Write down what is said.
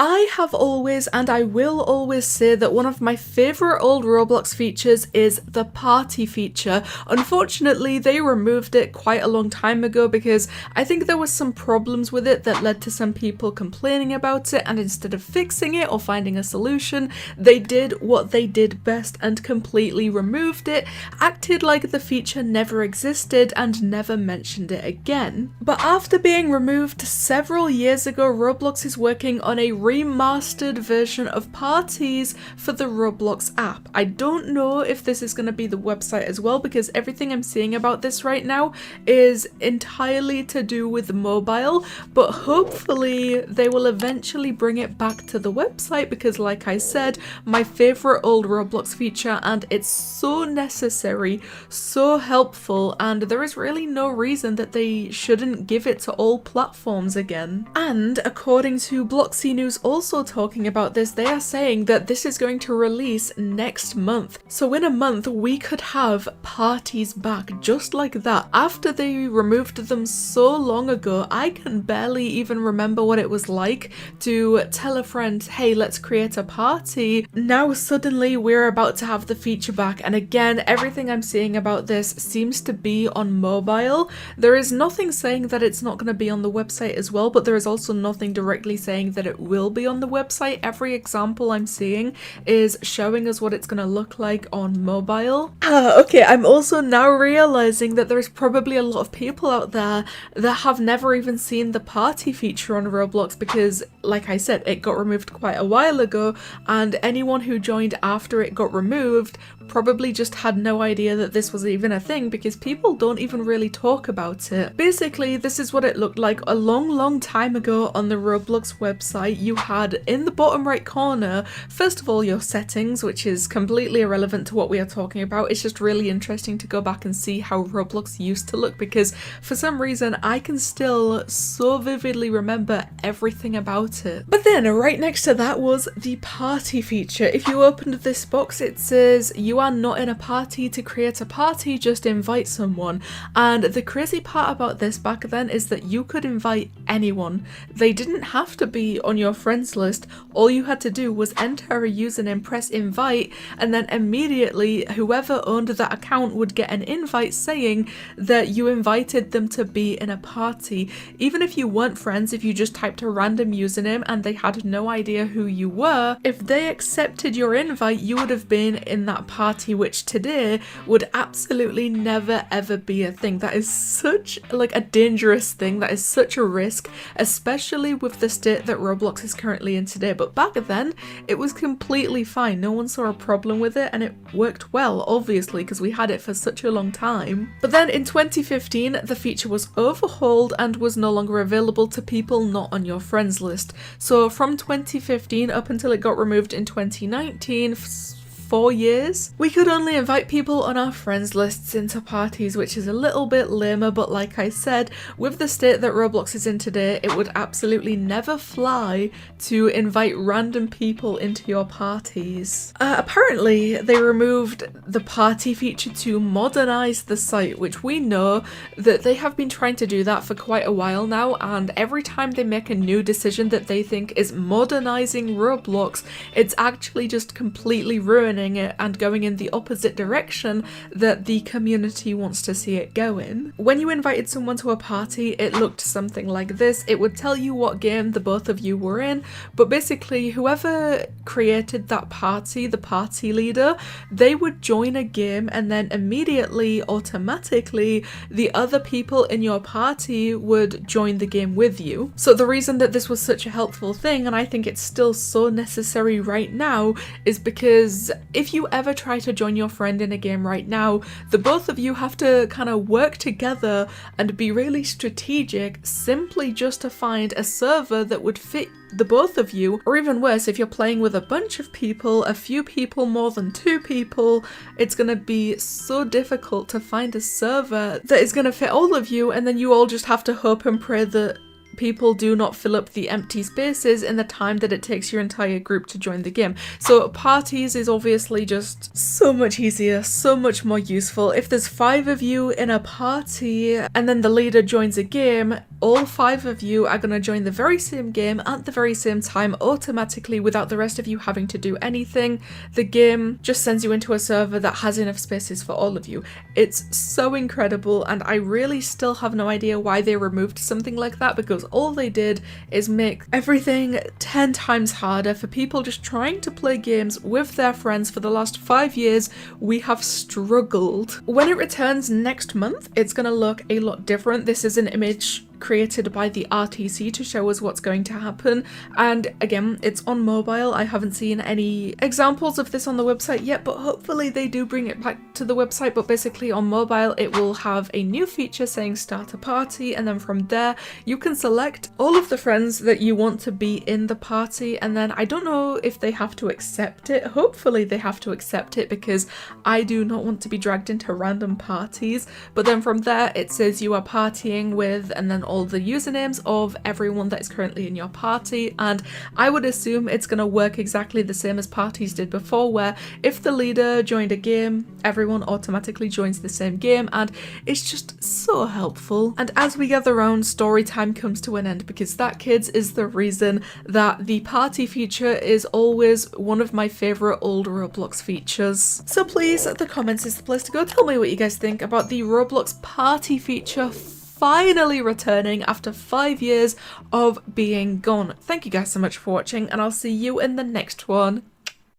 I have always, and I will always say that one of my favourite old Roblox features is the party feature. Unfortunately, they removed it quite a long time ago because I think there was some problems with it that led to some people complaining about it, and instead of fixing it or finding a solution, they did what they did best and completely removed it, acted like the feature never existed, and never mentioned it again. But after being removed several years ago, Roblox is working on a remastered version of parties for the Roblox app. I don't know if this is going to be the website as well, because everything I'm seeing about this right now is entirely to do with mobile, but hopefully they will eventually bring it back to the website because, like I said, my favorite old Roblox feature, and it's so necessary, so helpful, and there is really no reason that they shouldn't give it to all platforms again. And according to Bloxy News also talking about this, they are saying that this is going to release next month. So in a month we could have parties back just like that. After they removed them so long ago, I can barely even remember what it was like to tell a friend, hey, let's create a party. Now suddenly we're about to have the feature back, and again, everything I'm seeing about this seems to be on mobile. There is nothing saying that it's not going to be on the website as well, but there is also nothing directly saying that it will be on the website. Every example I'm seeing is showing us what it's going to look like on mobile. Okay, I'm also now realizing that there's probably a lot of people out there that have never even seen the party feature on Roblox because, like I said, it got removed quite a while ago, and anyone who joined after it got removed probably just had no idea that this was even a thing because people don't even really talk about it. Basically, this is what it looked like a long time ago on the Roblox website. You had in the bottom right corner, first of all, your settings, which is completely irrelevant to what we are talking about. It's just really interesting to go back and see how Roblox used to look because for some reason I can still so vividly remember everything about it. But then right next to that was the party feature. If you opened this box, it says you are not in a party to create a party, just invite someone. And the crazy part about this back then is that you could invite anyone. They didn't have to be on your friends list. All you had to do was enter a username, press invite, and then immediately whoever owned that account would get an invite saying that you invited them to be in a party. Even if you weren't friends, if you just typed a random username and they had no idea who you were, if they accepted your invite, you would have been in that party, which today would absolutely never ever be a thing. That is such like a dangerous thing. That is such a risk, especially with the state that Roblox is currently in today. But back then it was completely fine. No one saw a problem with it, and it worked well, obviously, because we had it for such a long time. But then in 2015 the feature was overhauled and was no longer available to people not on your friends list. So from 2015 up until it got removed in 2019, 4 years, we could only invite people on our friends lists into parties, which is a little bit lamer, but like I said, with the state that Roblox is in today, it would absolutely never fly to invite random people into your parties. Apparently, they removed the party feature to modernize the site, which we know that they have been trying to do that for quite a while now, and every time they make a new decision that they think is modernizing Roblox, it's actually just completely ruining it and going in the opposite direction that the community wants to see it go in. When you invited someone to a party, it looked something like this. It would tell you what game the both of you were in, but basically whoever created that party, the party leader, they would join a game and then immediately, automatically, the other people in your party would join the game with you. So the reason that this was such a helpful thing, and I think it's still so necessary right now, is because if you ever try to join your friend in a game right now, the both of you have to kind of work together and be really strategic simply just to find a server that would fit the both of you. Or even worse, if you're playing with a bunch of people, a few people, more than 2 people, it's gonna be so difficult to find a server that is gonna fit all of you, and then you all just have to hope and pray that people do not fill up the empty spaces in the time that it takes your entire group to join the game. So parties is obviously just so much easier, so much more useful. If there's 5 of you in a party and then the leader joins a game, all 5 of you are going to join the very same game at the very same time automatically without the rest of you having to do anything. The game just sends you into a server that has enough spaces for all of you. It's so incredible, and I really still have no idea why they removed something like that, because all they did is make everything 10 times harder for people just trying to play games with their friends. For the last 5 years, we have struggled. When it returns next month, it's going to look a lot different. This is an image created by the RTC to show us what's going to happen, and again, it's on mobile. I haven't seen any examples of this on the website yet, but hopefully they do bring it back to the website. But basically on mobile it will have a new feature saying start a party, and then from there you can select all of the friends that you want to be in the party, and then I don't know if they have to accept it. Hopefully they have to accept it, because I do not want to be dragged into random parties. But then from there it says you are partying with, and then all the usernames of everyone that is currently in your party. And I would assume it's going to work exactly the same as parties did before, where if the leader joined a game, everyone automatically joins the same game, and it's just so helpful. And as we gather around, story time comes to an end, because that, kids, is the reason that the party feature is always one of my favourite old Roblox features. So please, the comments is the place to go. Tell me what you guys think about the Roblox party feature finally returning after 5 years of being gone. Thank you guys so much for watching, and I'll see you in the next one.